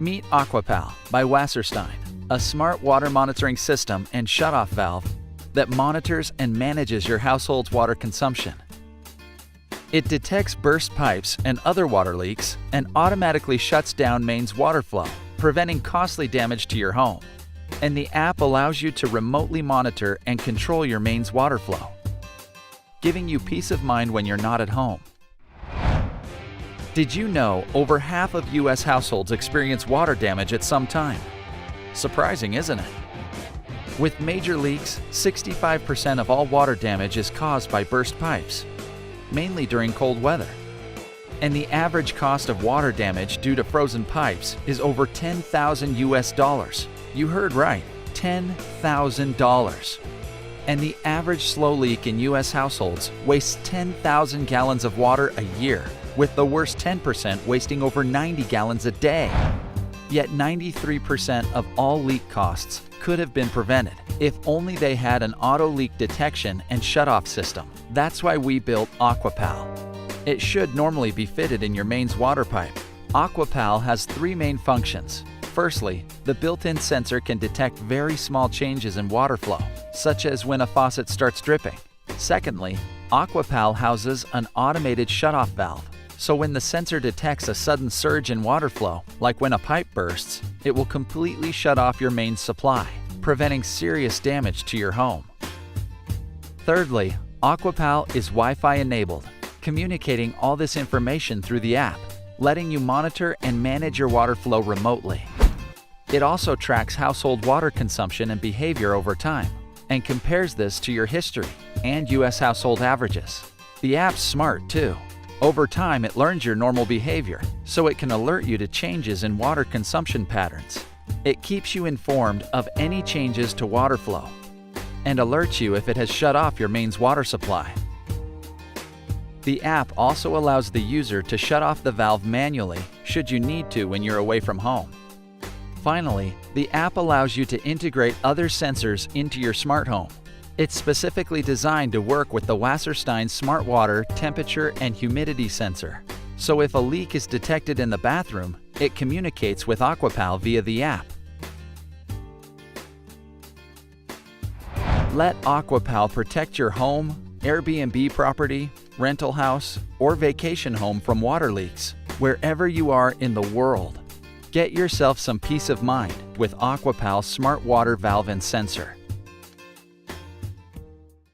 Meet AquaPal by Wasserstein, a smart water monitoring system and shutoff valve that monitors and manages your household's water consumption. It detects burst pipes and other water leaks and automatically shuts down mains water flow, preventing costly damage to your home. And the app allows you to remotely monitor and control your mains water flow, giving you peace of mind when you're not at home. Did you know over half of U.S. households experience water damage at some time? Surprising, isn't it? With major leaks, 65% of all water damage is caused by burst pipes, mainly during cold weather. And the average cost of water damage due to frozen pipes is over $10,000 US. You heard right, $10,000. And the average slow leak in U.S. households wastes 10,000 gallons of water a year, with the worst 10% wasting over 90 gallons a day. Yet 93% of all leak costs could have been prevented if only they had an auto leak detection and shutoff system. That's why we built AquaPal. It should normally be fitted in your mains water pipe. AquaPal has three main functions. Firstly, the built-in sensor can detect very small changes in water flow, such as when a faucet starts dripping. Secondly, AquaPal houses an automated shutoff valve, so when the sensor detects a sudden surge in water flow, like when a pipe bursts, it will completely shut off your mains supply, preventing serious damage to your home. Thirdly, AquaPal is Wi-Fi enabled, communicating all this information through the app, letting you monitor and manage your water flow remotely. It also tracks household water consumption and behavior over time, and compares this to your history and U.S. household averages. The app's smart too. Over time, it learns your normal behavior, so it can alert you to changes in water consumption patterns. It keeps you informed of any changes to water flow, and alerts you if it has shut off your mains water supply. The app also allows the user to shut off the valve manually should you need to when you're away from home. Finally, the app allows you to integrate other sensors into your smart home. It's specifically designed to work with the Wasserstein Smart Water Temperature and Humidity Sensor. So if a leak is detected in the bathroom, it communicates with AquaPal via the app. Let AquaPal protect your home, Airbnb property, rental house, or vacation home from water leaks, wherever you are in the world. Get yourself some peace of mind with AquaPal's Smart Water Valve and Sensor.